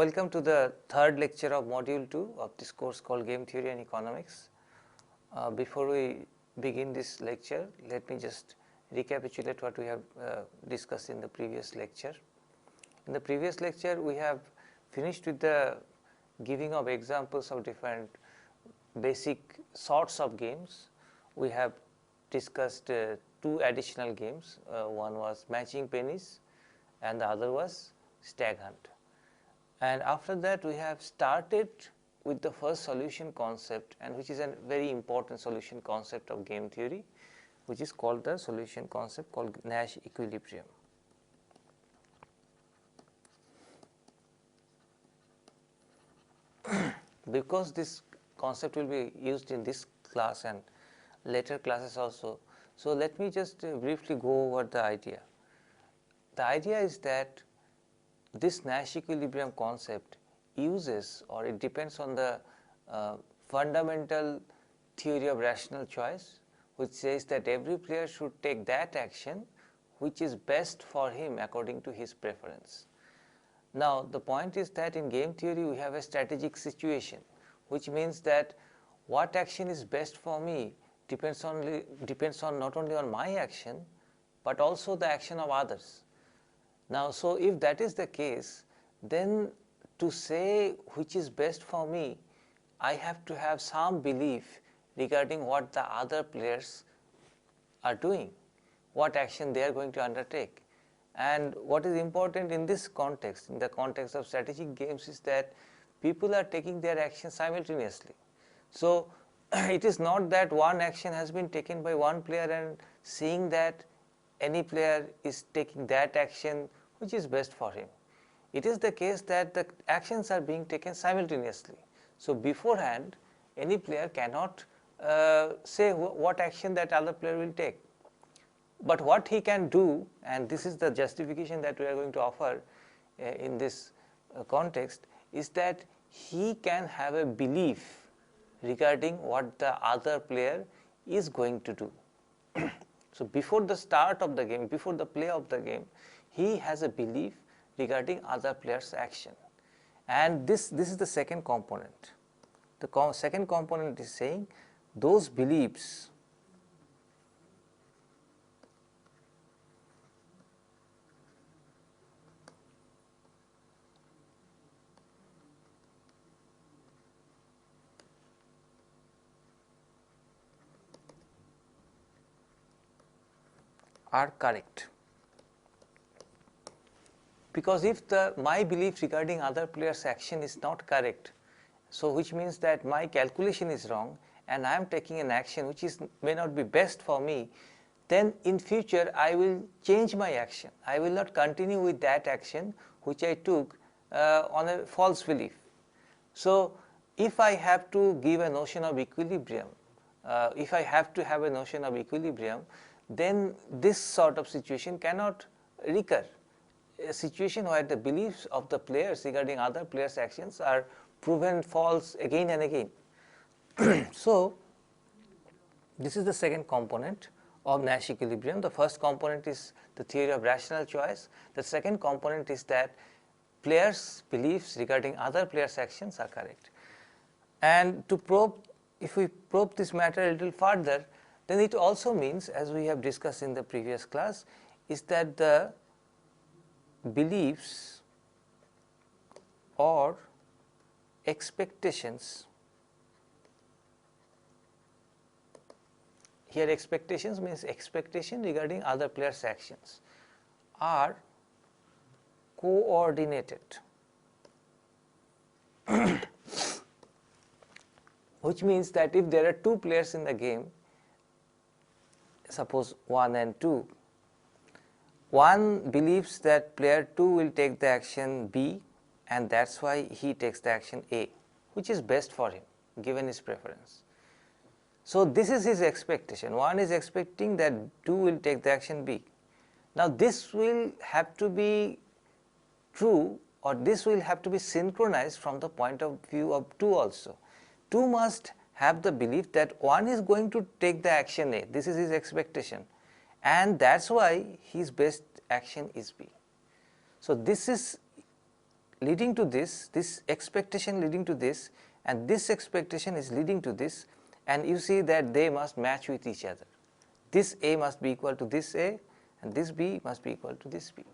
welcome to the third lecture of module 2 of this course called Game Theory and Economics. Before we begin this lecture, let me just recapitulate what we have discussed in the previous lecture. In the previous lecture, we have finished with the giving of examples of different basic sorts of games. We have discussed two additional games. One was matching pennies and the other was stag hunt. And after that, we have started with the first solution concept, and which is a very important solution concept of game theory, which is called the solution concept called Nash equilibrium. Because this concept will be used in this class and later classes also, so let me just briefly go over the idea. The idea is that this Nash equilibrium concept uses, or it depends on the fundamental theory of rational choice, which says that every player should take that action which is best for him according to his preference. Now, the point is that in game theory we have a strategic situation, which means that what action is best for me depends on not only on my action but also the action of others. Now, so if that is the case, then to say which is best for me, I have to have some belief regarding what the other players are doing, what action they are going to undertake. And what is important in this context, in the context of strategic games, is that people are taking their action simultaneously. So it is not that one action has been taken by one player and seeing that any player is taking that action which is best for him. It is the case that the actions are being taken simultaneously. So beforehand, any player cannot say what action that other player will take. But what he can do, and this is the justification that we are going to offer in this context, is that he can have a belief regarding what the other player is going to do. So before the start of the game, before the play of the game, he has a belief regarding other players' action. And this is the second component. The second component is saying those beliefs are correct. Because if my belief regarding other players' action is not correct, so which means that my calculation is wrong and I am taking an action which may not be best for me, then in future I will change my action. I will not continue with that action which I took on a false belief. So if I have to give a notion of equilibrium, if I have to have a notion of equilibrium, then this sort of situation cannot recur. A situation where the beliefs of the players regarding other players' actions are proven false again and again. So this is the second component of Nash equilibrium. The first component is the theory of rational choice. The second component is that players' beliefs regarding other players' actions are correct. And to probe, if we probe this matter a little further, then it also means, as we have discussed in the previous class, is that the beliefs or expectations, here expectations means expectation regarding other players' actions, are coordinated, which means that if there are two players in the game, suppose 1 and 2, one believes that player 2 will take the action B, and that's why he takes the action A, which is best for him given his preference. So this is his expectation. One is expecting that 2 will take the action B. Now this will have to be true, or this will have to be synchronized from the point of view of 2 also. 2 must have the belief that 1 is going to take the action A. This is his expectation, and that's why his best action is B. So this is leading to this expectation leading to this, and this expectation is leading to this, and you see that they must match with each other. This A must be equal to this A, and this B must be equal to this B.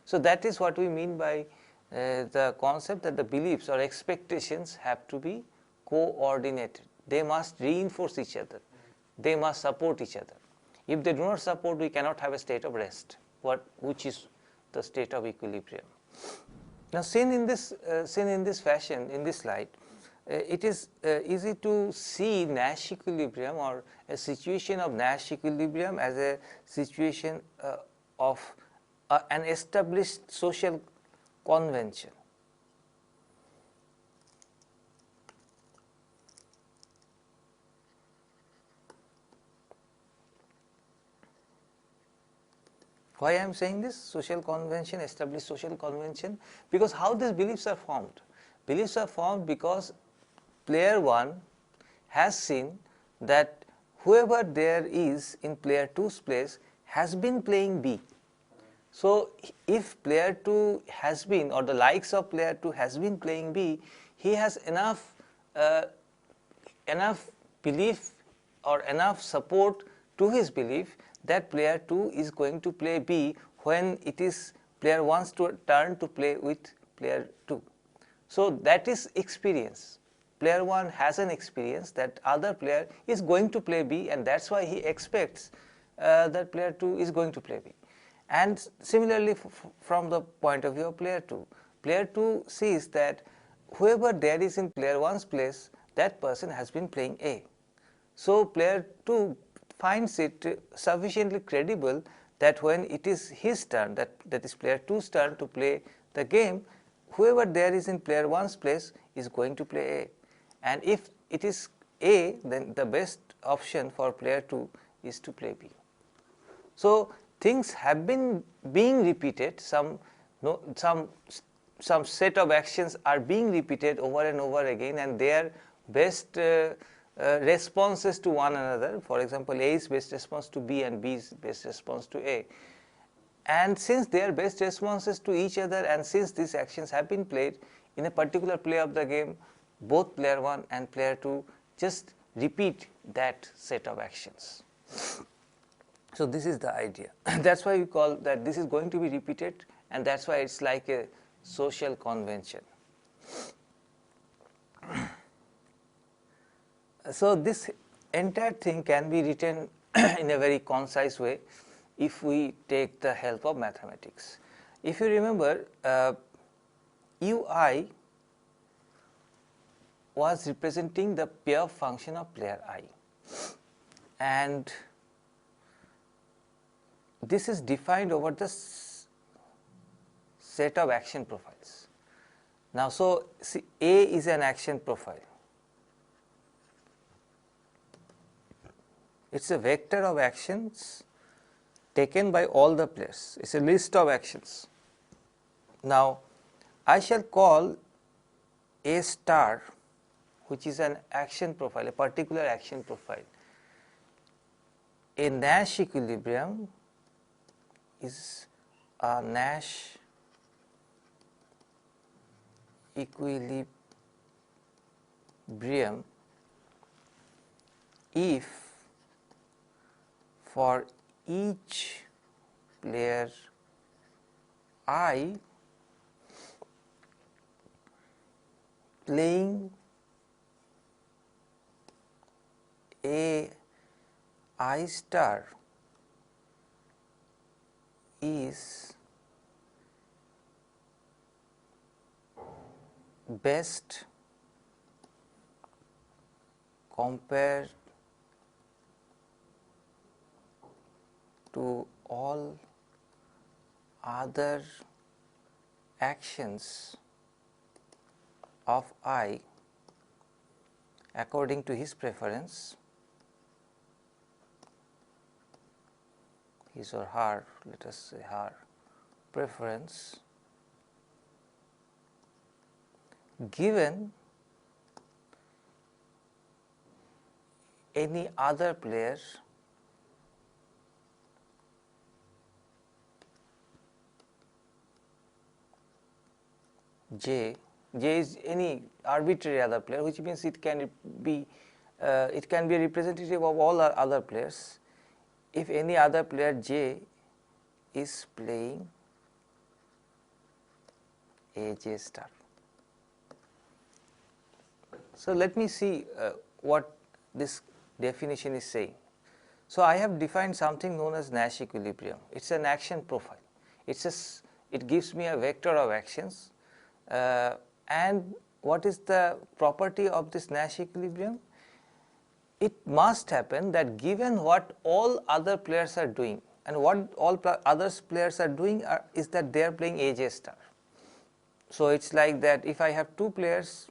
So that is what we mean by the concept that the beliefs or expectations have to be coordinated. They must reinforce each other. They must support each other. If they do not support, we cannot have a state of rest, which is the state of equilibrium. Now, seen in this fashion, in this light, it is easy to see Nash equilibrium or a situation of Nash equilibrium as a situation of an established social convention. Why I am saying this? Social convention, established social convention, because how these beliefs are formed? Beliefs are formed because player 1 has seen that whoever there is in player 2's place has been playing B. So if player 2 has been, or the likes of player 2 has been playing B, he has enough belief or enough support to his belief that player 2 is going to play B when it is player 1's turn to play with player 2. So that is experience. Player 1 has an experience that other player is going to play B, and that's why he expects that player 2 is going to play B. And similarly, from the point of view of player 2, player 2 sees that whoever there is in player 1's place, that person has been playing A. So player 2 finds it sufficiently credible that when it is his turn, that is player 2's turn to play the game, whoever there is in player 1's place is going to play A. And if it is A, then the best option for player 2 is to play B. So things have been being repeated, some set of actions are being repeated over and over again, and their best responses to one another. For example, A's best response to B and B's best response to A. And since they are best responses to each other, and since these actions have been played in a particular play of the game, both player 1 and player 2 just repeat that set of actions. So this is the idea. That's why we call that this is going to be repeated, and that's why it's like a social convention. So this entire thing can be written in a very concise way if we take the help of mathematics. If you remember, ui was representing the pair function of player I, and this is defined over the set of action profiles. Now, so see, A is an action profile. It's a vector of actions taken by all the players. It's a list of actions. Now, I shall call A star, which is an action profile, a particular action profile. A Nash equilibrium is a Nash equilibrium if for each player I playing A I star is best compared to all other actions of I according to his preference, his or her, let us say her preference, given any other player J, J is any arbitrary other player, which means it can be a representative of all other players. If any other player J is playing a J star. So let me see what this definition is saying. So I have defined something known as Nash equilibrium. It's an action profile. It gives me a vector of actions. And what is the property of this Nash equilibrium? It must happen that given what all other players are doing, and what all other players are doing is that they are playing a J star. So it's like that if I have two players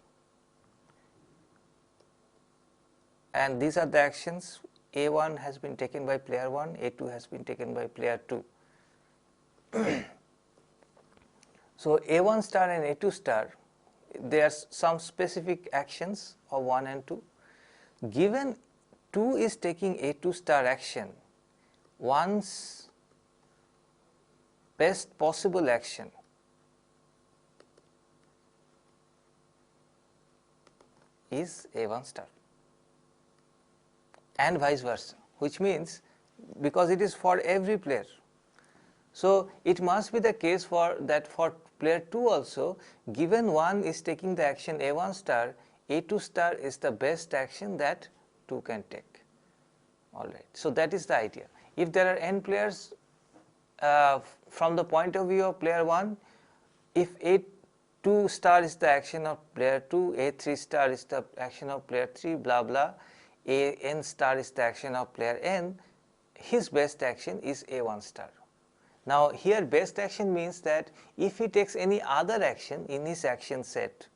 and these are the actions, A1 has been taken by player 1, A2 has been taken by player 2. So A1 star and A2 star, there are some specific actions of 1 and 2. Given 2 is taking A2 star action, 1's best possible action is A1 star, and vice versa, which means because it is for every player. So it must be the case for player 2 also, given 1 is taking the action A1 star, A2 star is the best action that 2 can take. Alright, so that is the idea. If there are n players from the point of view of player 1, if A2 star is the action of player 2, A3 star is the action of player 3, blah blah, An star is the action of player n, his best action is A1 star. Now here best action means that if he takes any other action in his action set,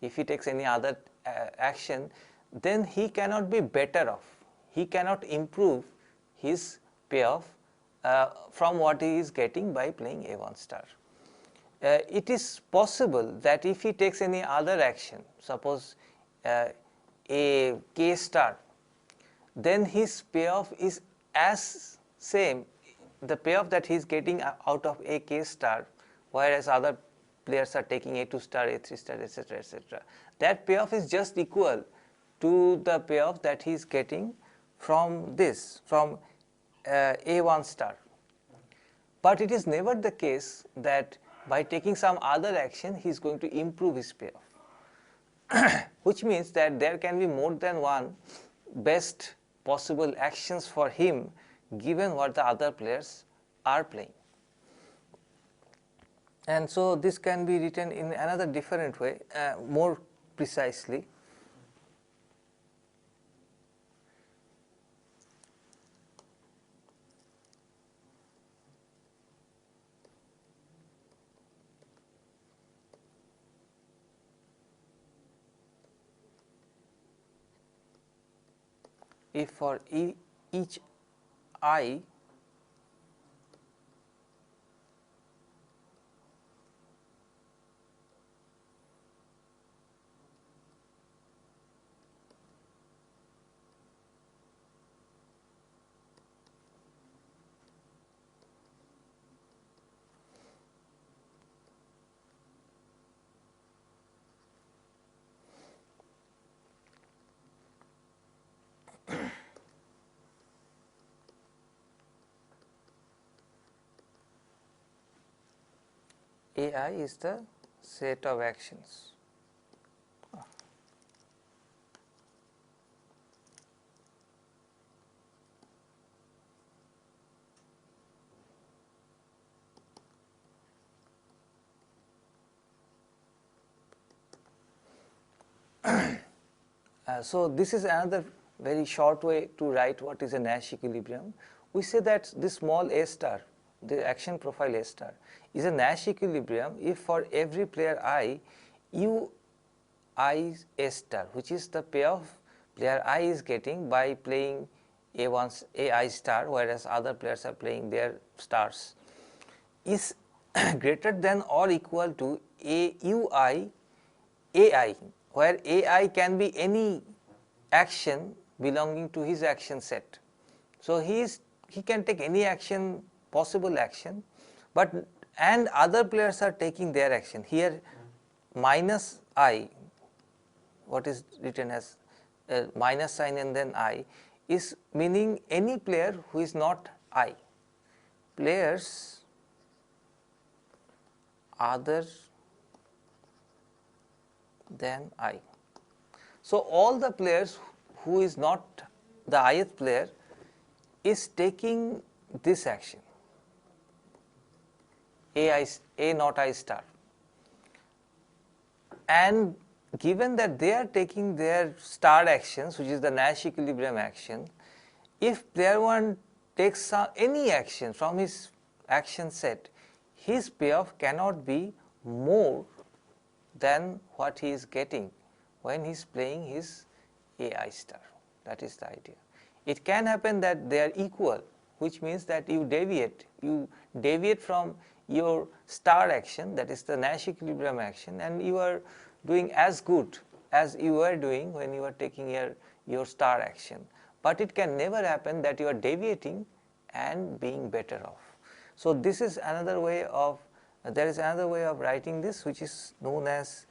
if he takes any other action, then he cannot be better off, he cannot improve his payoff from what he is getting by playing A1 star. It is possible that if he takes any other action, suppose a K star, then his payoff is as same, the payoff that he is getting out of a K star, whereas other players are taking A2 star, A3 star, etc., etc. That payoff is just equal to the payoff that he is getting from this, from A1 star. But it is never the case that by taking some other action he is going to improve his payoff, which means that there can be more than one best possible actions for him given what the other players are playing. And so this can be written in another different way, more precisely. If for each I AI is the set of actions. So this is another very short way to write what is a Nash equilibrium. We say that this small a star, the action profile a star, is a Nash equilibrium if for every player I, u I a star, which is the payoff player I is getting by playing a1 ai star, whereas other players are playing their stars, is greater than or equal to a ui ai, where ai can be any action belonging to his action set. So he can take any action, possible action, but and other players are taking their action. Here minus I, what is written as minus sign and then I, is meaning any player who is not I, players other than I. So, all the players who is not the ith player is taking this action A not I star, and given that they are taking their star actions, which is the Nash equilibrium action, if player 1 takes any action from his action set, his payoff cannot be more than what he is getting when he is playing his AI star. That is the idea. It can happen that they are equal, which means that you deviate from your star action, that is the Nash equilibrium action, and you are doing as good as you were doing when you were taking your star action. But it can never happen that you are deviating and being better off. So, this is another way of, there is another way of writing this, which is known as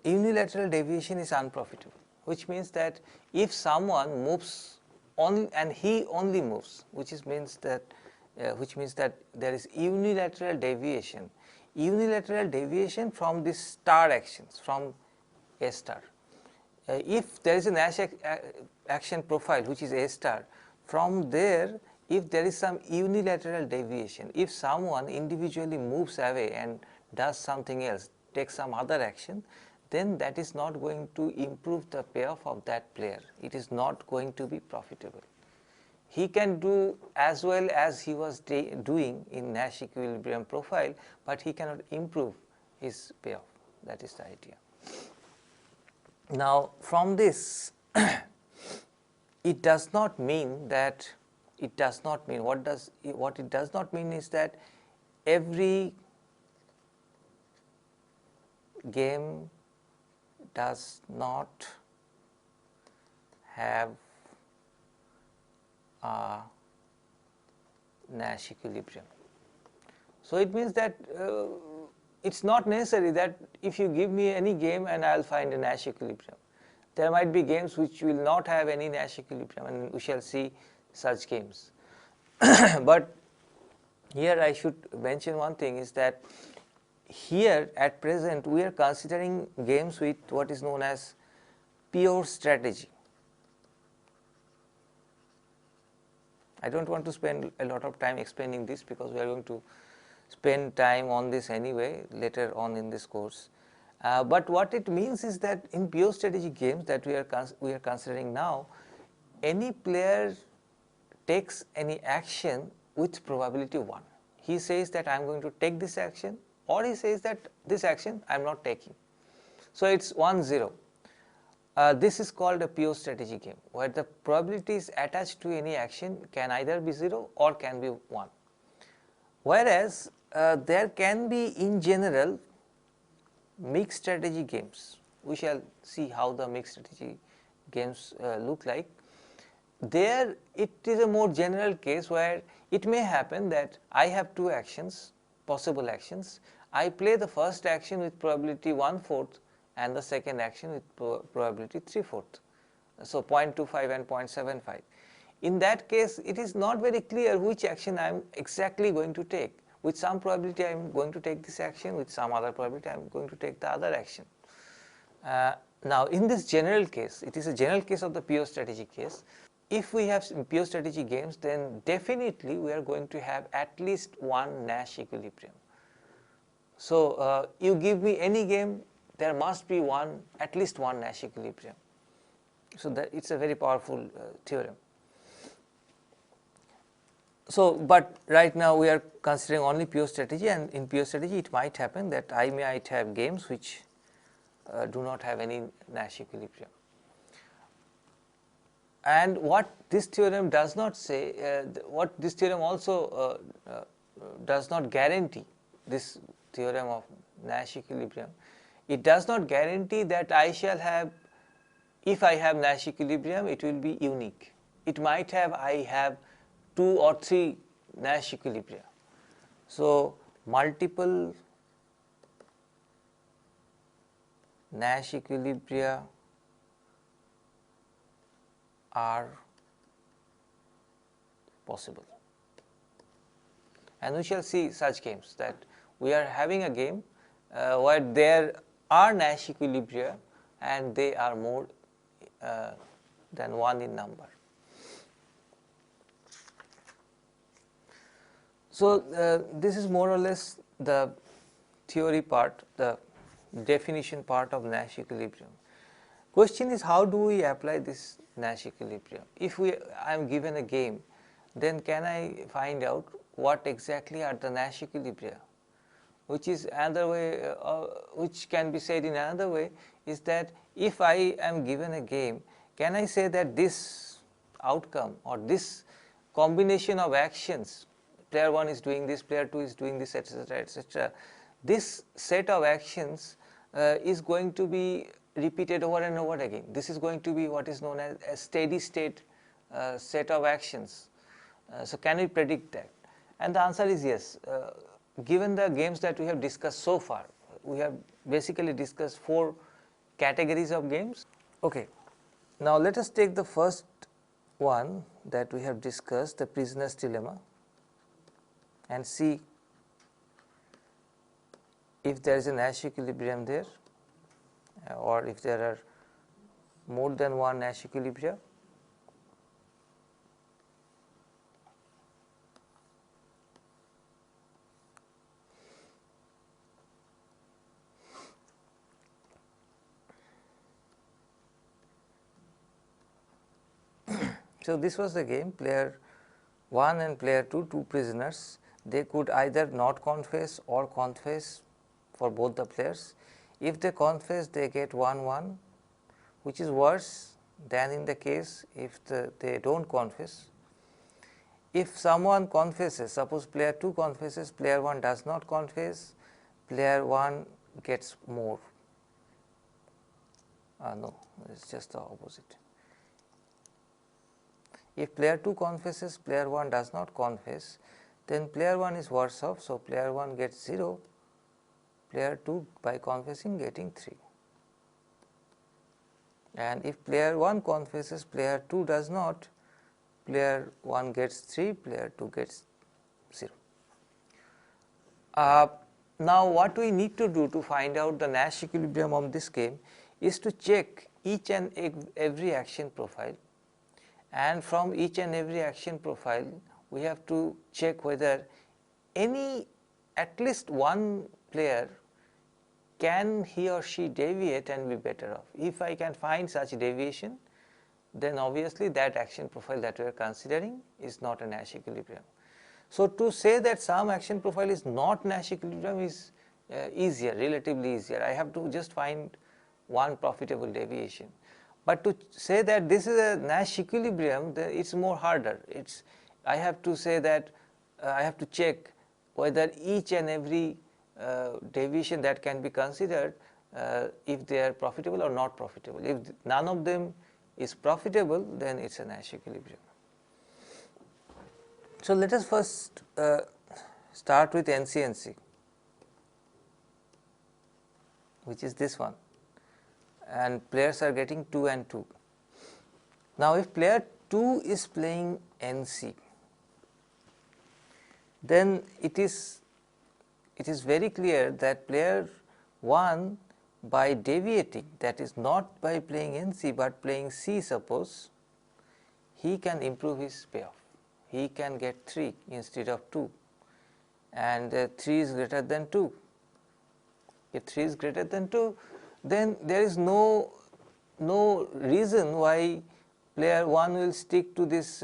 unilateral deviation is unprofitable, which means that if someone moves on and he only moves, which means that there is unilateral deviation from the star actions from A star. If there is a Nash action profile which is A star, from there if there is some unilateral deviation, if someone individually moves away and does something else, takes some other action, then that is not going to improve the payoff of that player. It is not going to be profitable. He can do as well as he was doing in Nash equilibrium profile, but he cannot improve his payoff. That is the idea. Now, from this, it does not mean that what it does not mean is that every game does not have a Nash equilibrium. So, it means that it is not necessary that if you give me any game and I will find a Nash equilibrium. There might be games which will not have any Nash equilibrium, and we shall see such games. But here I should mention one thing is that here at present we are considering games with what is known as pure strategy. I do not want to spend a lot of time explaining this because we are going to spend time on this anyway later on in this course. But what it means is that in pure strategy games that we are considering now, any player takes any action with probability 1. He says that I am going to take this action, or he says that this action I am not taking. So, it is 1-0. This is called a pure strategy game, where the probabilities attached to any action can either be 0 or can be 1. Whereas, there can be in general mixed strategy games. We shall see how the mixed strategy games look like. There it is a more general case where it may happen that I have two actions, possible actions. I play the first action with probability 1/4 and the second action with probability 3/4. So, 0.25 and 0.75. In that case, it is not very clear which action I am exactly going to take. With some probability I am going to take this action, with some other probability I am going to take the other action. Now, in this general case, it is a general case of the pure strategy case. If we have pure strategy games, then definitely we are going to have at least one Nash equilibrium. So, you give me any game, there must be at least one Nash equilibrium. So, that it is a very powerful theorem. So, but right now we are considering only pure strategy, and in pure strategy it might happen that I might have games which do not have any Nash equilibrium. And what this theorem does not say, what this theorem also does not guarantee, this theorem of Nash equilibrium, it does not guarantee that I shall have, if I have Nash equilibrium, it will be unique. It might have, I have 2 or 3 Nash equilibria. So, multiple Nash equilibria are possible, and we shall see such games, that we are having a game where there are Nash equilibria and they are more than 1 in number. So, this is more or less the theory part, the definition part of Nash equilibrium. Question is, how do we apply this Nash equilibrium? If I am given a game, then can I find out what exactly are the Nash equilibria? Which is another way, which can be said in another way, is that if I am given a game, can I say that this outcome or this combination of actions, player 1 is doing this, player 2 is doing this, etc., etc., this set of actions is going to be repeated over and over again. This is going to be what is known as a steady state set of actions. So, can we predict that? And the answer is yes. Given the games that we have discussed so far, we have basically discussed 4 categories of games. Okay. Now, let us take the first one that we have discussed, the prisoner's dilemma, and see if there is a Nash equilibrium there, or if there are more than 1 Nash equilibria. So, this was the game, player 1 and player 2, 2 prisoners, they could either not confess or confess for both the players. If they confess, they get 1-1, which is worse than in the case if they do not confess. If someone confesses, suppose player 2 confesses, player 1 does not confess, player 1 gets more. No, it is just the opposite. If player 2 confesses, player 1 does not confess, then player 1 is worse off. So, player 1 gets 0, player 2 by confessing getting 3. And if player 1 confesses, player 2 does not, player 1 gets 3, player 2 gets 0. Now, what we need to do to find out the Nash equilibrium of this game is to check each and every action profile, and from each and every action profile we have to check whether at least one player can he or she deviate and be better off. If I can find such deviation, then obviously that action profile that we are considering is not a Nash equilibrium. So, to say that some action profile is not Nash equilibrium is easier, relatively easier. I have to just find one profitable deviation. But to say that this is a Nash equilibrium, it is more harder. I have to say that I have to check whether each and every deviation that can be considered, if they are profitable or not profitable. If none of them is profitable, then it is a Nash equilibrium. So, let us first start with NC, which is this one, and players are getting 2 and 2. Now, if player 2 is playing NC, then it is very clear that player 1, by deviating, that is not by playing NC but playing C, suppose, he can improve his payoff. He can get 3 instead of 2, and 3 is greater than 2. If 3 is greater than 2, then there is no reason why player 1 will stick to this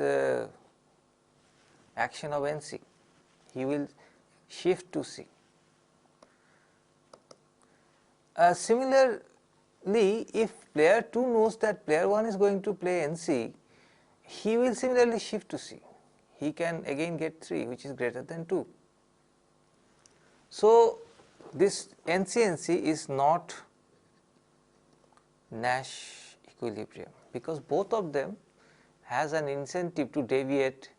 action of NC. He will shift to C. A similar if player 2 knows that player 1 is going to play NC, he will similarly shift to C. He can again get 3, which is greater than 2. So, this NC is not Nash equilibrium, because both of them has an incentive to deviate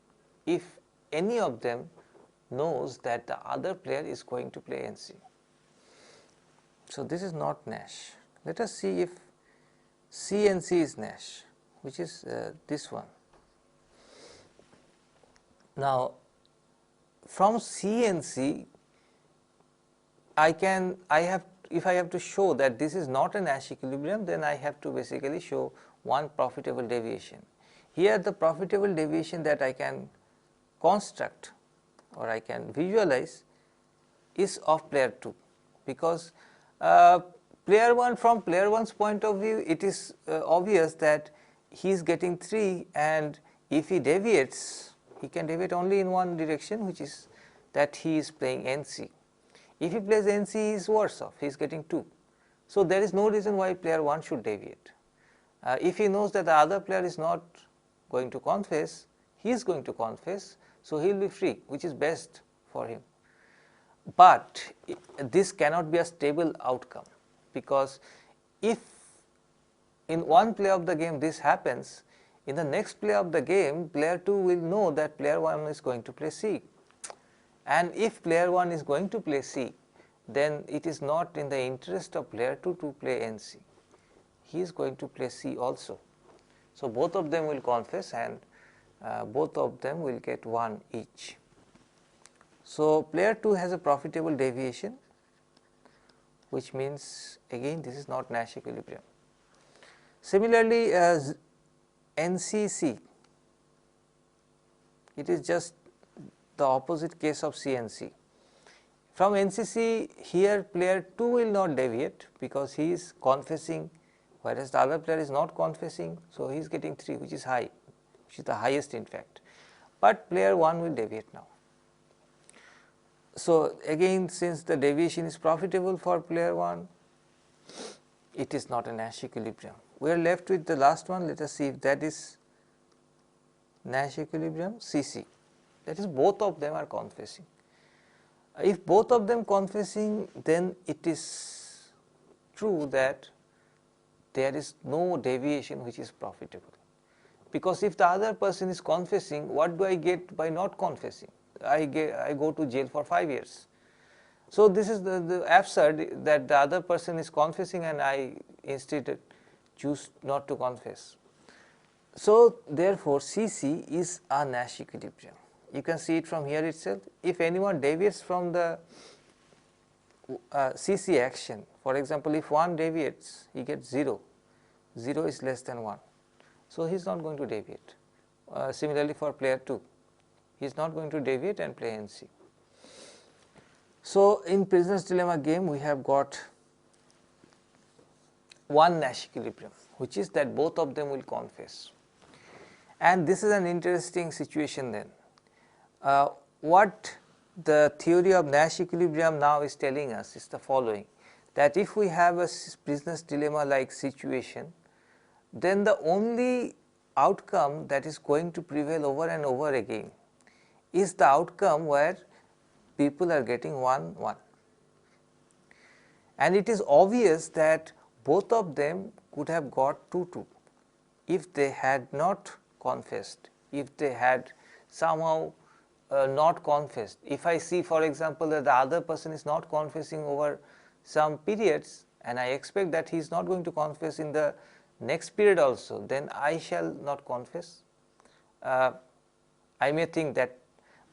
if any of them knows that the other player is going to play NC. So, this is not Nash. Let us see if CNC is Nash, which is this one. Now, from CNC, if I have to show that this is not a Nash equilibrium, then I have to basically show one profitable deviation. Here the profitable deviation that I can construct or I can visualize is of player 2, because player 1, from player 1's point of view, it is obvious that he is getting 3, and if he deviates, he can deviate only in one direction, which is that he is playing NC. If he plays NC, he is worse off, he is getting 2. So, there is no reason why player 1 should deviate. If he knows that the other player is not going to confess, he is going to confess, so he will be free, which is best for him. But this cannot be a stable outcome, because if in one play of the game this happens, in the next play of the game player 2 will know that player 1 is going to play C, and if player 1 is going to play C, then it is not in the interest of player 2 to play NC. He is going to play C also. So, both of them will confess, and both of them will get 1 each. So, player 2 has a profitable deviation, which means again this is not Nash equilibrium. Similarly, as NCC, it is just the opposite case of CNC. From NCC, here player 2 will not deviate, because he is confessing, whereas the other player is not confessing. So, he is getting 3, which is high, which is the highest in fact, but player 1 will deviate now. So, again, since the deviation is profitable for player 1, it is not a Nash equilibrium. We are left with the last one. Let us see if that is Nash equilibrium, CC, that is both of them are confessing. If both of them confessing, then it is true that there is no deviation which is profitable, because if the other person is confessing, what do I get by not confessing? I go to jail for 5 years. So, this is the absurd, that the other person is confessing and I instead choose not to confess. So, therefore, CC is a Nash equilibrium. You can see it from here itself. If anyone deviates from the CC action, for example, if 1 deviates, he gets 0, 0 is less than 1. So, he is not going to deviate. Similarly, for player 2, he is not going to deviate and play NC. So, in prisoner's dilemma game, we have got one Nash equilibrium, which is that both of them will confess. And this is an interesting situation then. What the theory of Nash equilibrium now is telling us is the following, that if we have a prisoner's dilemma like situation, then the only outcome that is going to prevail over and over again is the outcome where people are getting 1 1, and it is obvious that both of them could have got 2 2 if they had not confessed, if they had somehow not confessed. If I see, for example, that the other person is not confessing over some periods, and I expect that he is not going to confess in the next period also, then I shall not confess. I may think that,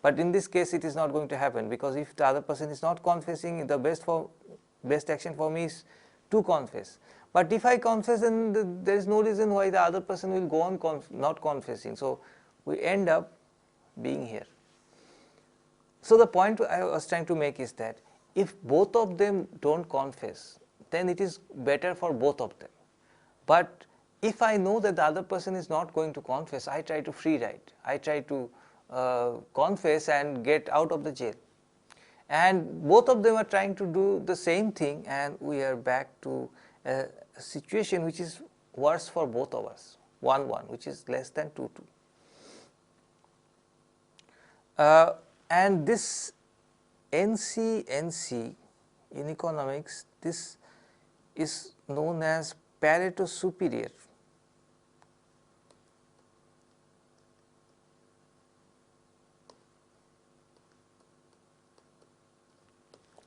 but in this case it is not going to happen, because if the other person is not confessing, the best action for me is to confess. But if I confess, then there is no reason why the other person will go on not confessing. So, we end up being here. So, the point I was trying to make is that if both of them do not confess, then it is better for both of them. But if I know that the other person is not going to confess, I try to free ride, I try to confess and get out of the jail. And both of them are trying to do the same thing, and we are back to a situation which is worse for both of us, 1 1, which is less than 2 2. And this NC in economics, this is known as Pareto superior.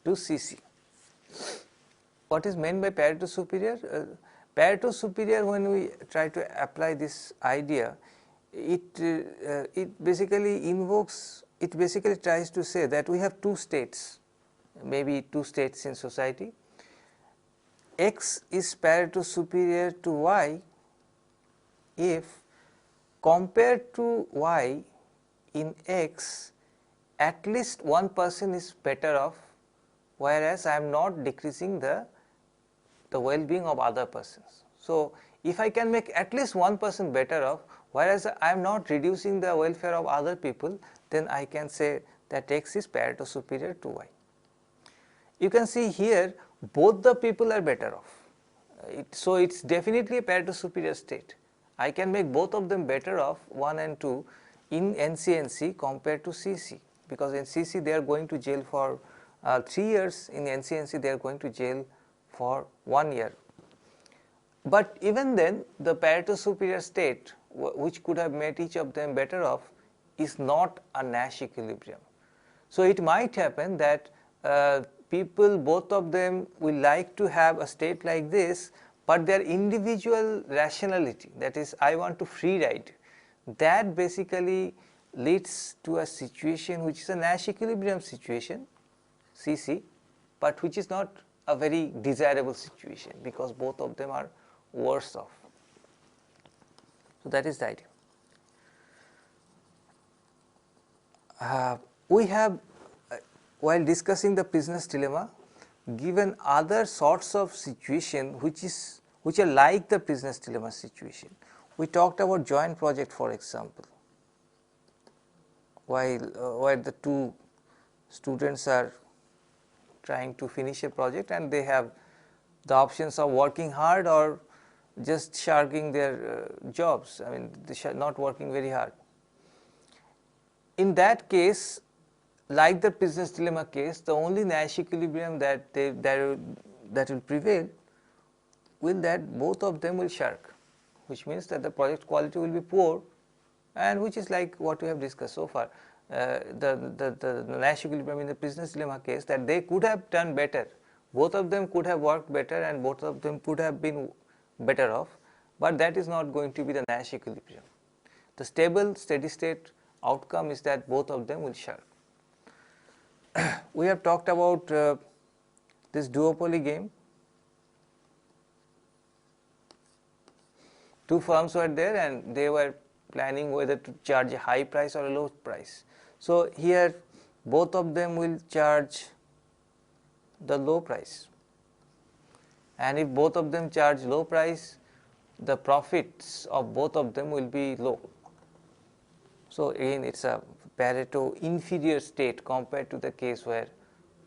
To CC. What is meant by Pareto superior? Pareto superior, when we try to apply this idea, it basically invokes, it basically tries to say that we have two states, maybe two states in society. X is Pareto superior to Y if compared to Y in X, at least one person is better off, whereas I am not decreasing the well-being of other persons. So, if I can make at least one person better off, whereas I am not reducing the welfare of other people, then I can say that X is Pareto superior to Y. You can see here both the people are better off. So, it is definitely a Pareto superior state. I can make both of them better off, 1 and 2, in NC compared to CC, because in CC they are going to jail for 3 years, in NC they are going to jail for 1 year. But even then, the Pareto superior state, which could have made each of them better off, is not a Nash equilibrium. So, it might happen that people, both of them will like to have a state like this, but their individual rationality, that is, I want to free ride, that basically leads to a situation which is a Nash equilibrium situation, CC, but which is not a very desirable situation, because both of them are worse off. So, that is the idea. We have, while discussing the business dilemma, given other sorts of situation which are like the business dilemma situation. We talked about joint project, for example, while the two students are trying to finish a project and they have the options of working hard or just shirking their jobs, I mean they are not working very hard. In that case, like the business dilemma case, the only Nash equilibrium that will prevail will that both of them will shirk, which means that the project quality will be poor, and which is like what we have discussed so far. The Nash equilibrium in the business dilemma case, that they could have done better, both of them could have worked better and both of them could have been better off, but that is not going to be the Nash equilibrium. The stable steady state outcome is that both of them will shirk. We have talked about this duopoly game. Two firms were there and they were planning whether to charge a high price or a low price. So, here both of them will charge the low price, and if both of them charge low price, the profits of both of them will be low. So, again it is a Pareto inferior state compared to the case where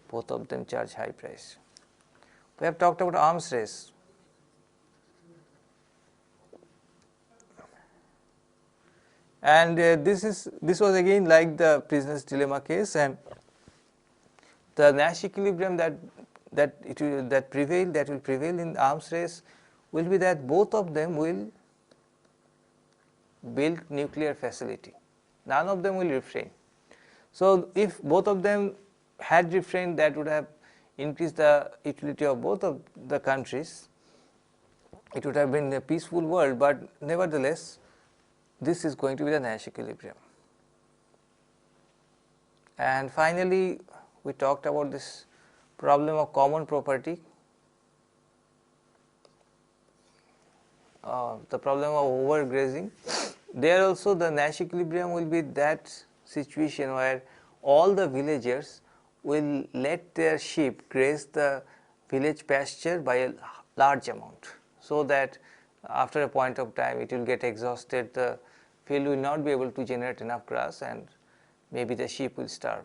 both of them charge high price. We have talked about arms race. And this was again like the business dilemma case, and the Nash equilibrium that will prevail in arms race will be that both of them will build nuclear facility. None of them will refrain. So, if both of them had refrained, that would have increased the utility of both of the countries. It would have been a peaceful world, but nevertheless, this is going to be the Nash equilibrium. And finally, we talked about this problem of common property, the problem of overgrazing. There also the Nash equilibrium will be that situation where all the villagers will let their sheep graze the village pasture by a large amount, so that after a point of time it will get exhausted, the field will not be able to generate enough grass and maybe the sheep will starve.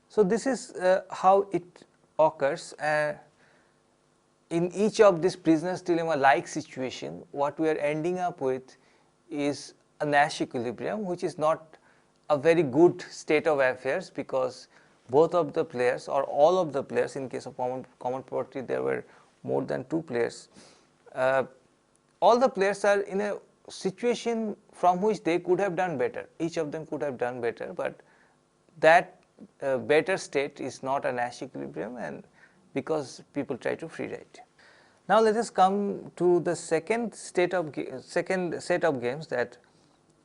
So, this is how it occurs. in each of this prisoner's dilemma like situation, what we are ending up with is a Nash equilibrium, which is not a very good state of affairs, because both of the players or all of the players, in case of common property there were more than 2 players, all the players are in a situation from which they could have done better. Each of them could have done better, but that better state is not a Nash equilibrium, and because people try to free write. Now let us come to the second set of games that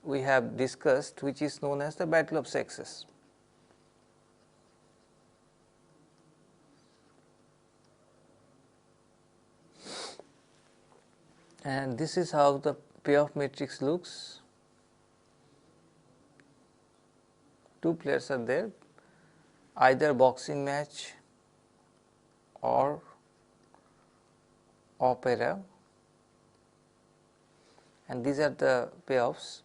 we have discussed, which is known as the battle of sexes. And this is how the payoff matrix looks. 2 players are there, either boxing match or opera, and these are the payoffs.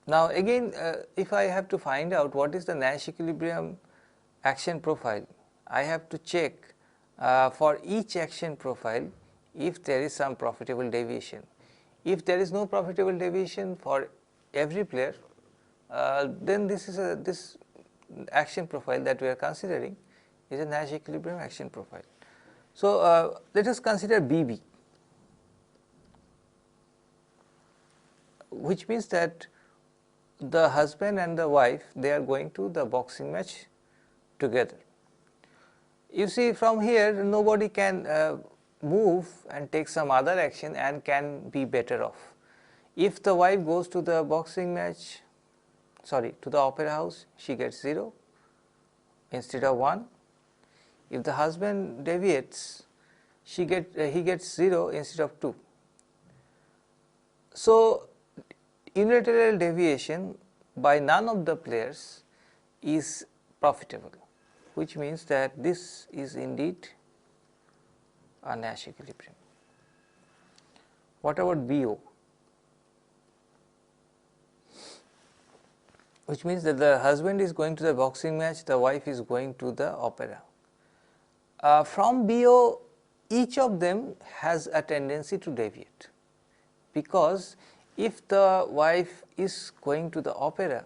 Now again, if I have to find out what is the Nash equilibrium action profile, I have to check for each action profile if there is some profitable deviation. If there is no profitable deviation for every player, then this action profile that we are considering is a Nash equilibrium action profile. So let us consider BB, which means that the husband and the wife, they are going to the boxing match together. You see, from here nobody can move and take some other action and can be better off. If the wife goes to the boxing match, to the opera house, she gets 0 instead of 1. If the husband deviates, he gets 0 instead of 2. So unilateral deviation by none of the players is profitable, which means that this is indeed a Nash equilibrium. What about BO? Which means that the husband is going to the boxing match, the wife is going to the opera. From BO, each of them has a tendency to deviate, because if the wife is going to the opera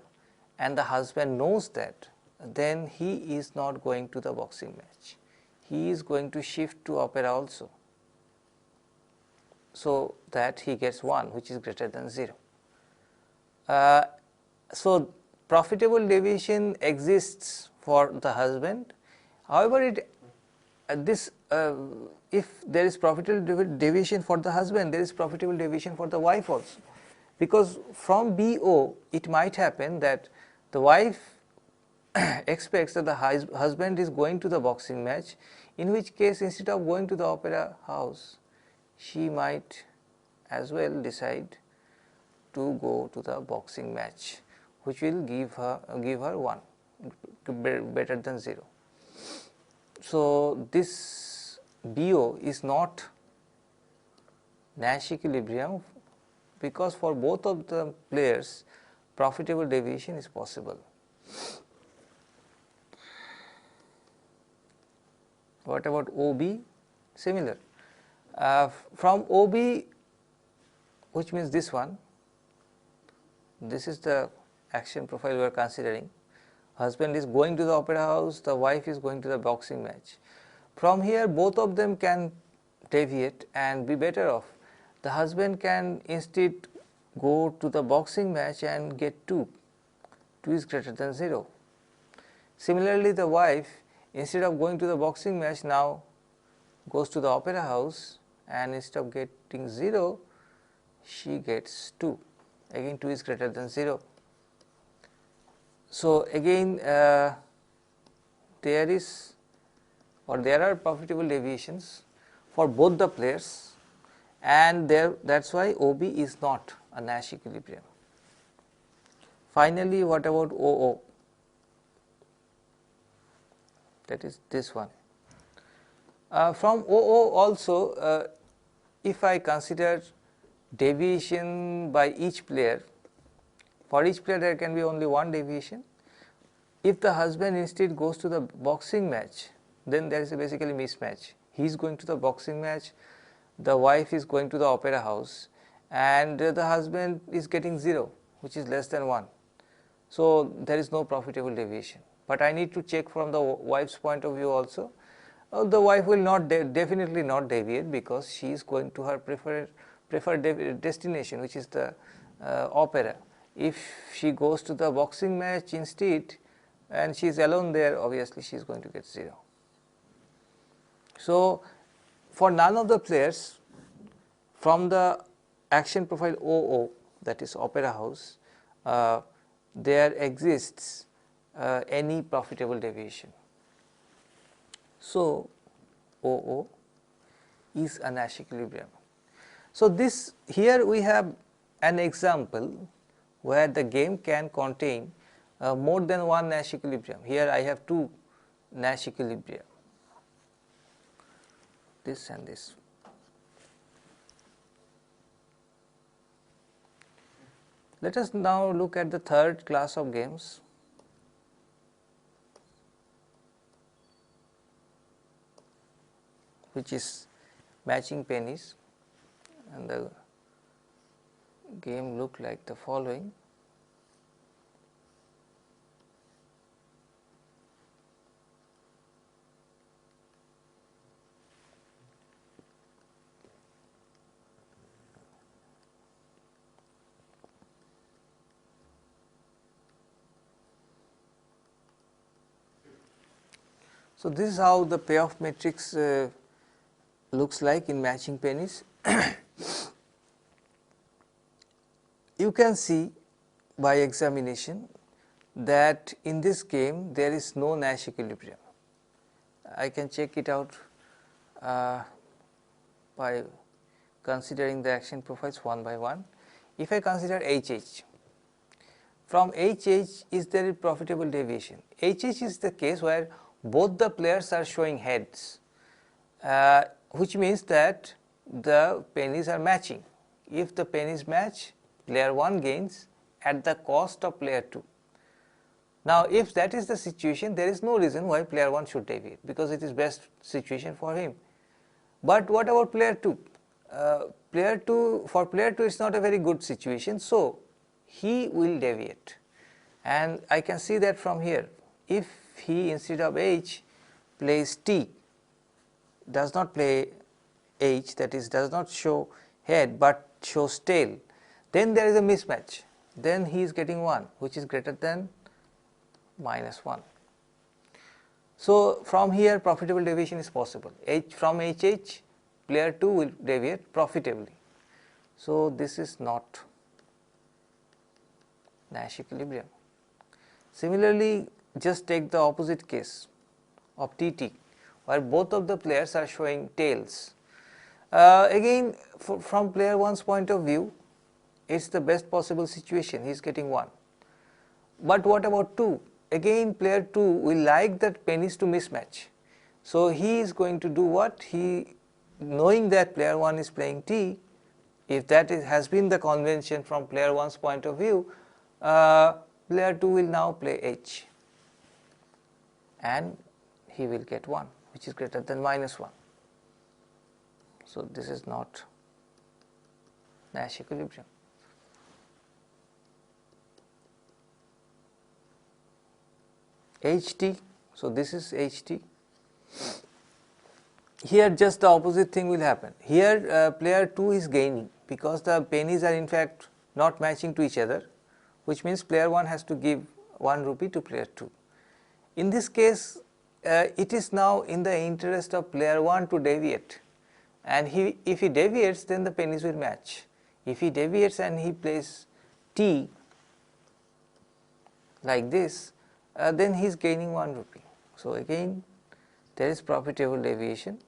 and the husband knows that, then he is not going to the boxing match. He is going to shift to opera also, so that he gets 1, which is greater than 0. So profitable deviation exists for the husband. However, if there is profitable deviation for the husband, there is profitable deviation for the wife also, because from BO it might happen that the wife expects that the husband is going to the boxing match, in which case instead of going to the opera house, she might as well decide to go to the boxing match, which will give her 1, better than 0. So this BO is not Nash equilibrium, because for both of the players profitable deviation is possible. What about OB? Similar. From OB, which means this one, this is the action profile we are considering. Husband is going to the opera house, the wife is going to the boxing match. From here both of them can deviate and be better off. The husband can instead go to the boxing match and get 2. 2 is greater than 0. Similarly, the wife, instead of going to the boxing match, now goes to the opera house, and instead of getting 0, she gets 2. Again 2 is greater than 0. So again there are profitable deviations for both the players, and that is why OB is not a Nash equilibrium. Finally, what about OO? That is this one. From OO also, if I consider deviation by each player, for each player there can be only 1 deviation. If the husband instead goes to the boxing match, then there is basically mismatch. he is going to the boxing match, the wife is going to the opera house, and the husband is getting 0, which is less than 1. So there is no profitable deviation. But I need to check from the wife's point of view also. The wife will not definitely not deviate, because she is going to her preferred destination, which is the opera. If she goes to the boxing match instead and she is alone there, obviously she is going to get 0. So for none of the players from the action profile OO, that is opera house, there exists any profitable deviation. So OO is a Nash equilibrium. So this here we have an example where the game can contain more than one Nash equilibrium. Here I have 2 Nash equilibria, this and this. Let us now look at the third class of games. Which is matching pennies, and the game look like the following. So this is how the payoff matrix looks like in matching pennies. You can see by examination that in this game there is no Nash equilibrium. I can check it out by considering the action profiles one by one. If I consider HH, from HH is there a profitable deviation? HH is the case where both the players are showing heads, which means that the pennies are matching. If the pennies match, player 1 gains at the cost of player 2. Now if that is the situation, there is no reason why player 1 should deviate, because it is best situation for him. But what about player 2? For player 2 it is not a very good situation, so he will deviate, and I can see that from here. If he instead of H plays T, does not play H, that is does not show head but shows tail, then there is a mismatch, then he is getting 1, which is greater than -1. So from here profitable deviation is possible. From HH player 2 will deviate profitably. So this is not Nash equilibrium. Similarly, just take the opposite case of TT, where both of the players are showing tails. Again, from player 1's point of view, it is the best possible situation, he is getting 1. But what about 2? Again player 2 will like that pennies to mismatch. So he is going to do what? He, knowing that player 1 is playing T, if that has been the convention from player 1's point of view, player 2 will now play H, and he will get 1, which is greater than -1. So this is not Nash equilibrium. HT, so this is HT. Here just the opposite thing will happen. Here player 2 is gaining, because the pennies are in fact not matching to each other, which means player 1 has to give 1 rupee to player 2. In this case, it is now in the interest of player 1 to deviate, and if he deviates, then the pennies will match. If he deviates and he plays T like this, then he is gaining 1 rupee. So again there is profitable deviation.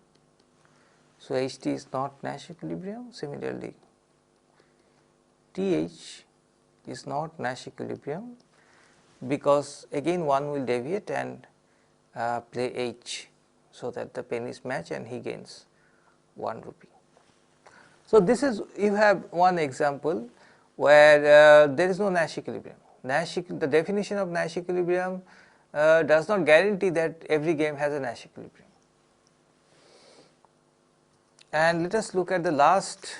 So HT is not Nash equilibrium. Similarly, TH is not Nash equilibrium, because again 1 will deviate and play H, so that the pennies match and he gains 1 rupee. So this is, you have one example where there is no Nash equilibrium. The definition of Nash equilibrium does not guarantee that every game has a Nash equilibrium. And let us look at the last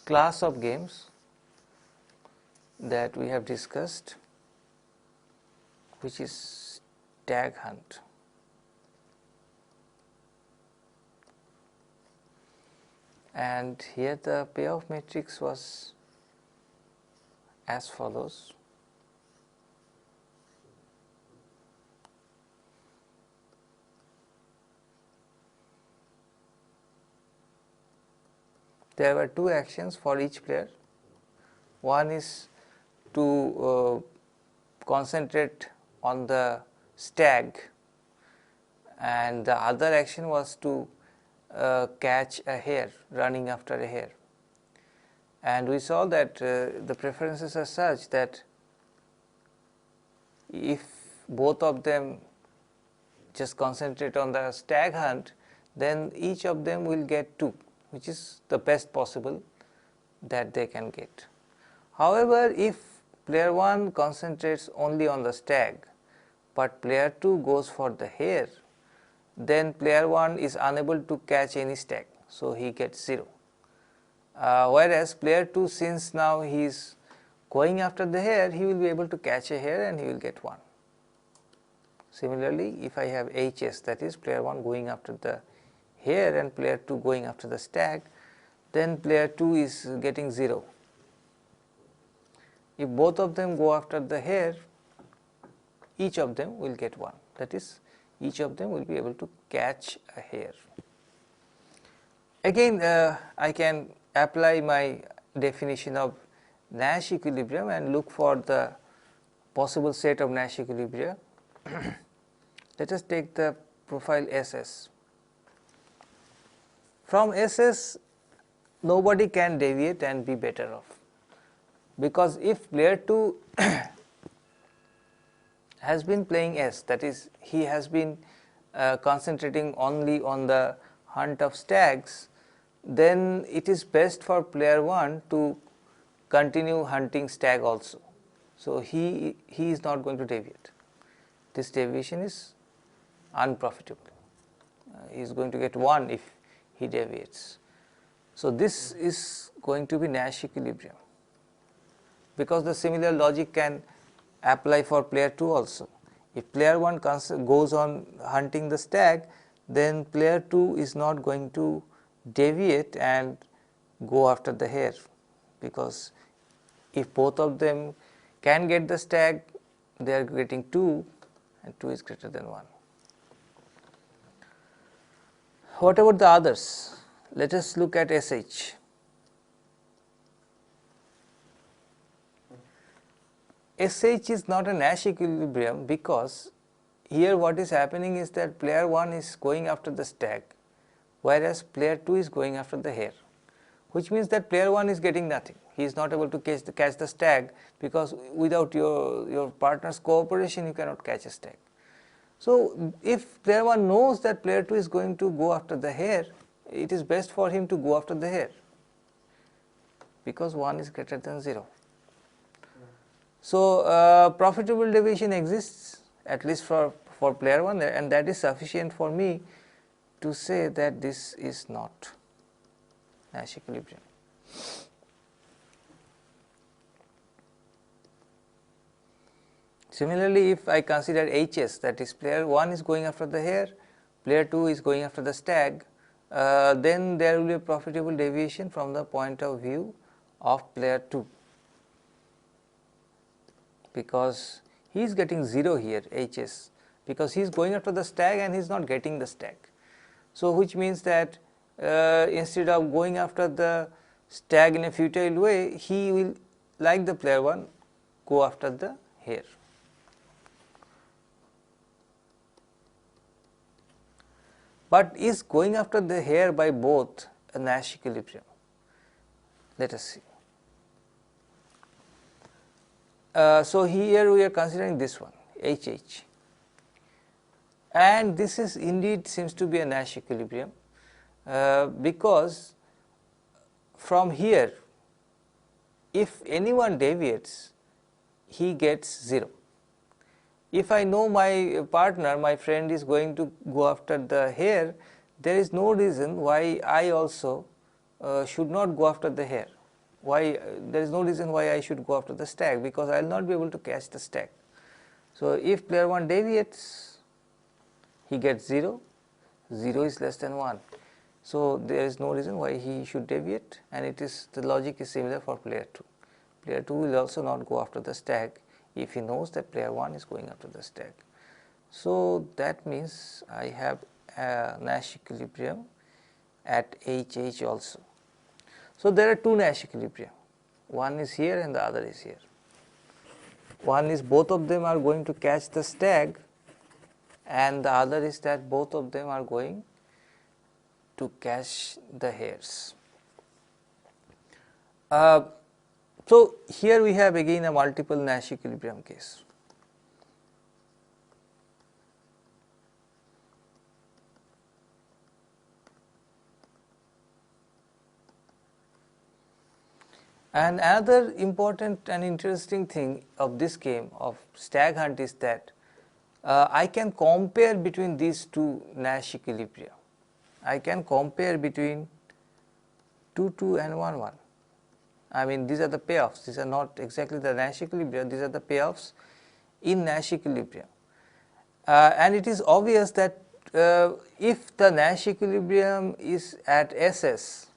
class of games that we have discussed, which is tag hunt. And here the payoff matrix was as follows. There were two actions for each player. One is to concentrate on the stag, and the other action was to catch a hare, running after a hare. And we saw that the preferences are such that if both of them just concentrate on the stag hunt, then each of them will get 2, which is the best possible that they can get. However, if player 1 concentrates only on the stag, but player 2 goes for the hare, then player 1 is unable to catch any stag, so he gets 0. Whereas player 2, since now he is going after the hare, he will be able to catch a hare and he will get 1. Similarly, if I have HS, that is player 1 going after the hare and player 2 going after the stag, then player 2 is getting 0. If both of them go after the hare, each of them will get 1, that is each of them will be able to catch a hare. Again, I can apply my definition of Nash equilibrium and look for the possible set of Nash equilibria. Let us take the profile SS. From SS, nobody can deviate and be better off, because if player 2 has been playing S, that is he has been concentrating only on the hunt of stags, then it is best for player 1 to continue hunting stag also. So he is not going to deviate. This deviation is unprofitable. He is going to get 1 if he deviates. So this is going to be Nash equilibrium, because the similar logic can apply for player 2 also. If player 1 goes on hunting the stag, then player 2 is not going to deviate and go after the hare, because if both of them can get the stag, they are getting 2 and 2 is greater than 1. What about the others? Let us look at SH. SH is not a Nash equilibrium, because here what is happening is that player 1 is going after the stag, whereas player 2 is going after the hare, which means that player 1 is getting nothing. He is not able to catch the stag, because without your partner's cooperation you cannot catch a stag. So if player 1 knows that player 2 is going to go after the hare, it is best for him to go after the hare, because 1 is greater than 0. So profitable deviation exists, at least for player 1, and that is sufficient for me to say that this is not Nash equilibrium. Similarly, if I consider HS, that is player 1 is going after the hare, player 2 is going after the stag, then there will be a profitable deviation from the point of view of player 2, because he is getting 0 here, HS, because he is going after the stag and he is not getting the stag. So which means that instead of going after the stag in a futile way, he will, like the player 1, go after the hare. But is going after the hare by both a Nash equilibrium? Let us see. So here we are considering this one, HH, and this is indeed seems to be a Nash equilibrium, because from here, if anyone deviates, he gets 0. If I know my partner, my friend is going to go after the hare, there is no reason why I also should not go after the hare. Why there is no reason why I should go after the stag, because I will not be able to catch the stag. So, if player 1 deviates, he gets 0, 0 is less than 1. So, there is no reason why he should deviate, and it is the logic is similar for player 2. Player 2 will also not go after the stag if he knows that player 1 is going after the stag. So, that means I have a Nash equilibrium at HH also. So, there are two Nash equilibrium, one is here and the other is here. One is both of them are going to catch the stag, and the other is that both of them are going to catch the hares. So, here we have again a multiple Nash equilibrium case. And another important and interesting thing of this game of stag hunt is that I can compare between these two Nash equilibria. I can compare between 2, 2 and 1, 1. I mean, these are the payoffs, these are not exactly the Nash equilibria, these are the payoffs in Nash equilibrium. And it is obvious that if the Nash equilibrium is at SS,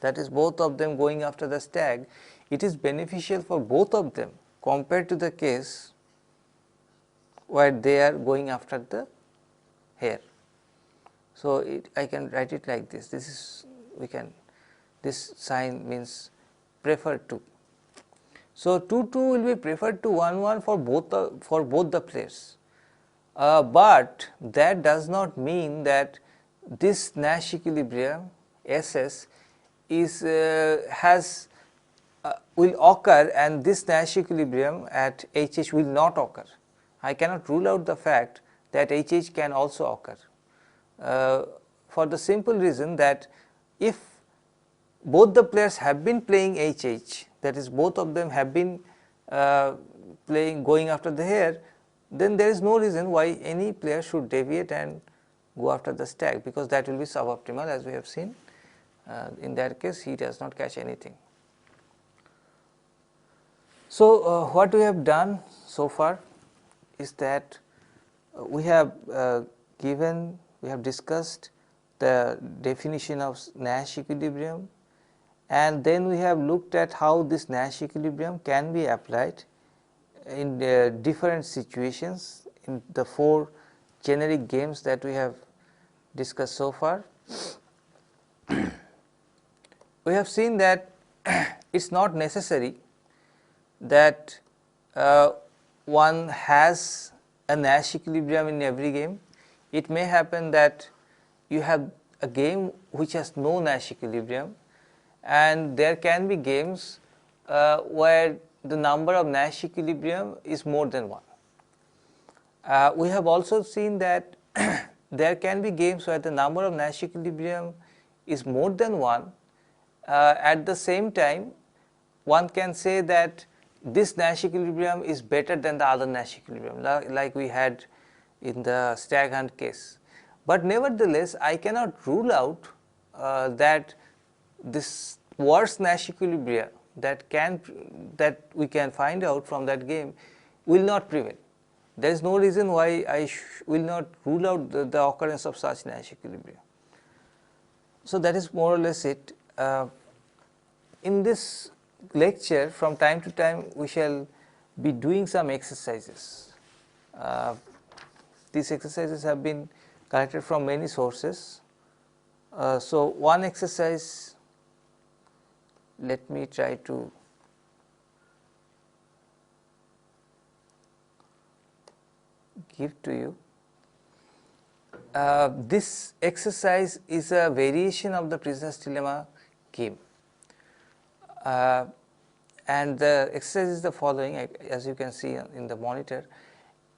that is both of them going after the stag, it is beneficial for both of them compared to the case where they are going after the hare. So, I can write it like this, this is this sign means preferred to. So, 2, 2 will be preferred to 1, 1 for both the players, but that does not mean that this Nash equilibrium SS is will occur and this Nash equilibrium at HH will not occur. I cannot rule out the fact that HH can also occur, for the simple reason that if both the players have been playing HH, that is both of them have been going after the hare, then there is no reason why any player should deviate and go after the stag, because that will be suboptimal, as we have seen. In that case, he does not catch anything. So, what we have done so far is that we have discussed the definition of Nash equilibrium, and then we have looked at how this Nash equilibrium can be applied in different situations in the 4 generic games that we have discussed so far. We have seen that it is not necessary that one has a Nash equilibrium in every game. It may happen that you have a game which has no Nash equilibrium, and there can be games where the number of Nash equilibrium is more than 1. We have also seen that there can be games where the number of Nash equilibrium is more than 1. At the same time, one can say that this Nash equilibrium is better than the other Nash equilibrium, like we had in the stag hunt case. But nevertheless, I cannot rule out that this worst Nash equilibria that we can find out from that game will not prevail. There is no reason why I will not rule out the occurrence of such Nash equilibria. So, that is more or less it. In this lecture, from time to time we shall be doing some exercises. These exercises have been collected from many sources. So, one exercise, let me try to give to you. This exercise is a variation of the prisoner's dilemma game, and the exercise is the following, as you can see in the monitor.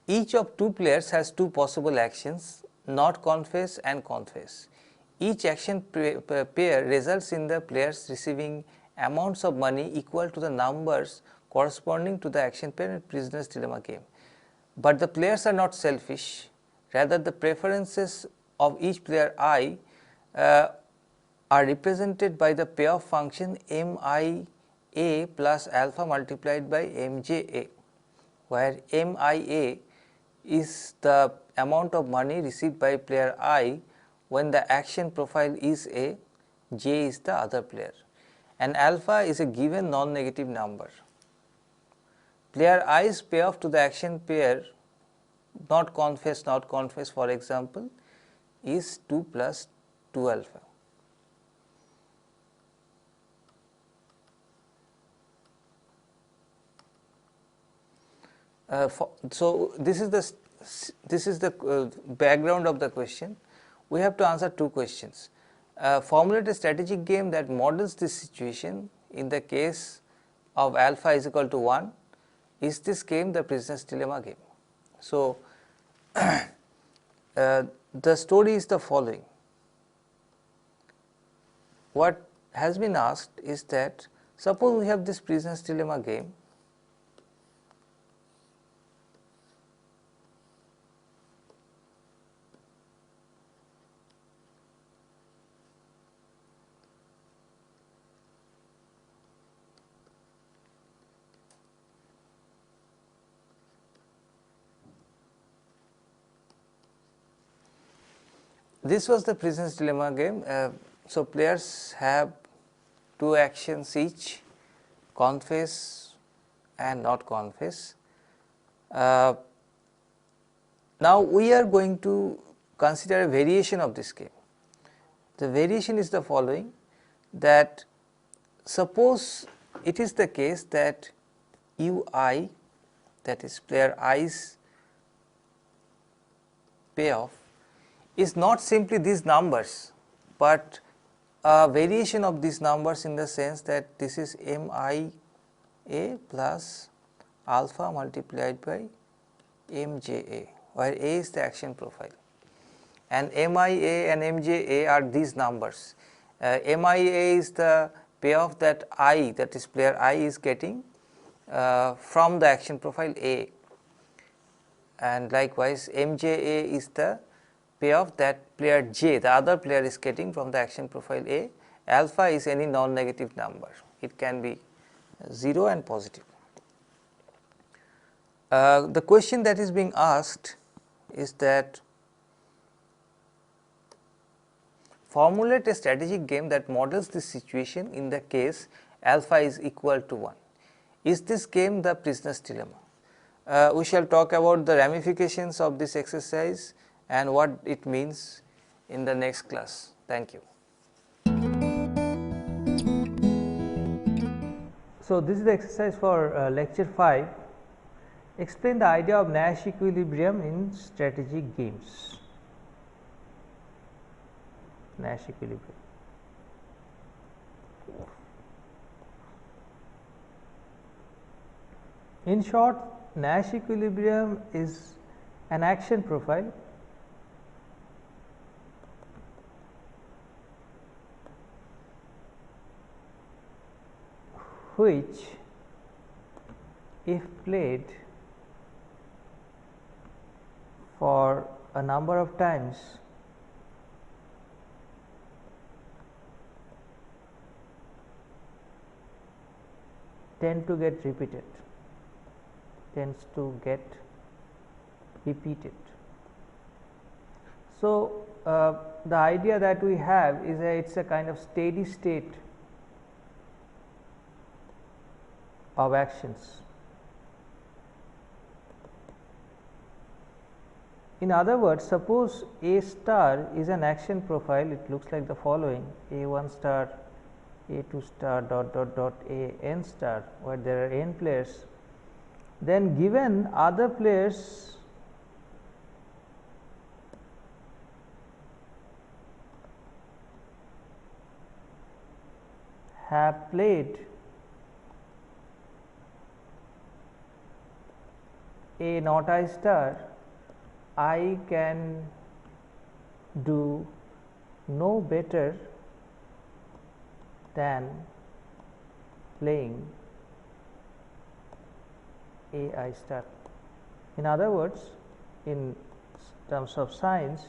Each of 2 players has 2 possible actions, not confess and confess. Each action pair results in the players receiving amounts of money equal to the numbers corresponding to the action pair in prisoner's dilemma game. But the players are not selfish, rather the preferences of each player I uh, are represented by the payoff function m I a plus alpha multiplied by m j a, where m I a is the amount of money received by player I when the action profile is A, J is the other player, and alpha is a given non-negative number. Player I's payoff to the action pair not confess for example is 2 plus 2 alpha. So this is the background of the question. We have to answer two questions. Formulate a strategic game that models this situation in the case of alpha is equal to 1. Is this game the prisoner's dilemma game? So the story is the following. What has been asked is that suppose we have this prisoner's dilemma game. This was the prisoner's dilemma game. So players have two actions each, confess and not confess. Now we are going to consider a variation of this game. The variation is the following, that suppose it is the case that ui, that is player i's payoff, is not simply these numbers, but a variation of these numbers in the sense that this is m I a plus alpha multiplied by m j a, where a is the action profile, and m I a and m j a are these numbers. M I a is the payoff that I, that is player I, is getting from the action profile A, and likewise m j a is the payoff that player J, the other player, is getting from the action profile A. Alpha is any non-negative number, it can be 0 and positive. The question that is being asked is that formulate a strategic game that models this situation in the case alpha is equal to 1. Is this game the prisoner's dilemma? We shall talk about the ramifications of this exercise and what it means in the next class. Thank you. So this is the exercise for lecture 5. Explain the idea of Nash equilibrium in strategic games. Nash equilibrium. In short, Nash equilibrium is an action profile which, if played for a number of times, tends to get repeated. So the idea that we have is that it's a kind of steady state of actions. In other words, suppose A star is an action profile, it looks like the following: A1 star, A2 star, dot dot dot, A n star, where there are n players. Then given other players have played A not I star, I can do no better than playing A I star. In other words, in terms of science,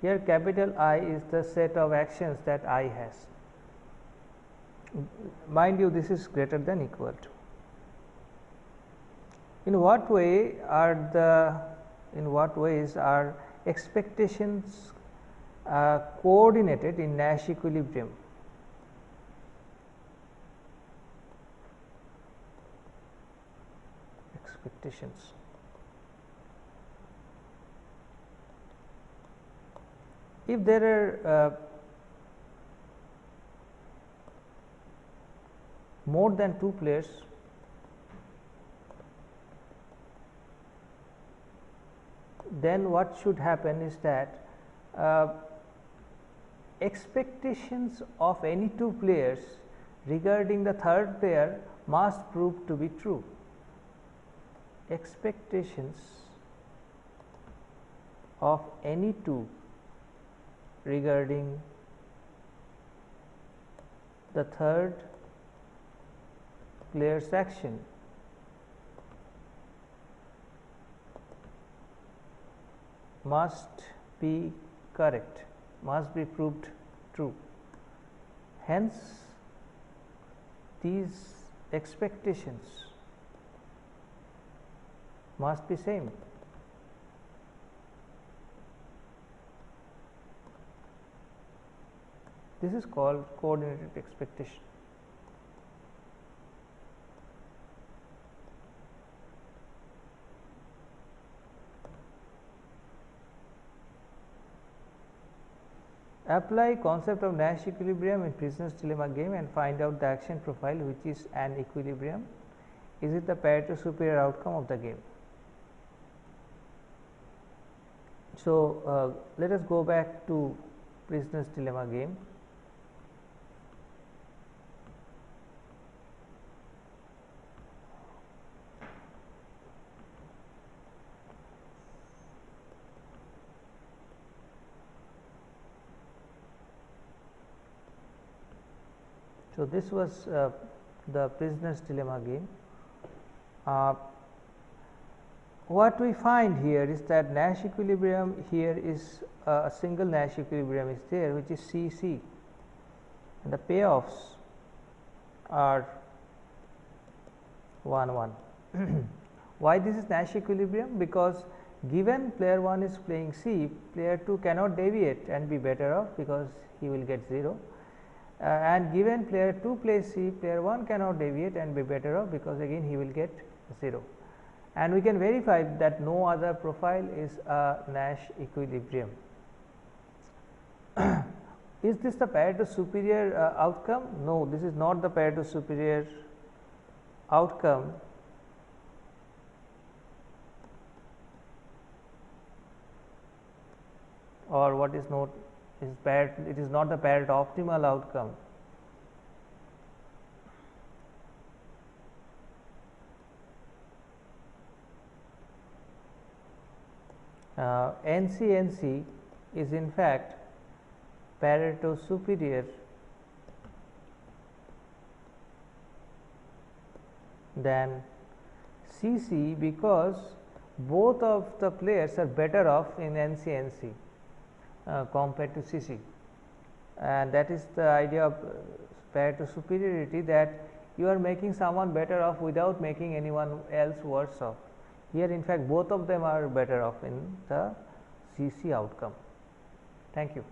Here capital I is the set of actions that I has. Mind you, this is greater than equal to. In what ways are expectations coordinated in Nash equilibrium? Expectations. If there are more than 2 players, then what should happen is that expectations of any 2 players regarding the third player must prove to be true. Expectations of any 2 regarding the third player's action must be correct, must be proved true. Hence, these expectations must be same. This is called coordinated expectation. Apply concept of Nash equilibrium in prisoner's dilemma game and find out the action profile which is an equilibrium. Is it the Pareto superior outcome of the game? So, let us go back to prisoner's dilemma game. So, this was the prisoner's dilemma game. What we find here is that Nash equilibrium here is a single Nash equilibrium is there, which is CC, and the payoffs are 1 1. Why this is Nash equilibrium? Because given player 1 is playing C, player 2 cannot deviate and be better off because he will get 0. And given player 2 plays C, player 1 cannot deviate and be better off because again he will get 0. And we can verify that no other profile is a Nash equilibrium. Is this the Pareto superior outcome? No, this is not the Pareto superior outcome. Or what is not is Pareto, it is not the Pareto optimal outcome. NC is in fact Pareto superior than CC because both of the players are better off in NC compared to CC, and that is the idea of Pareto superiority, that you are making someone better off without making anyone else worse off. Here in fact both of them are better off in the CC outcome. Thank you.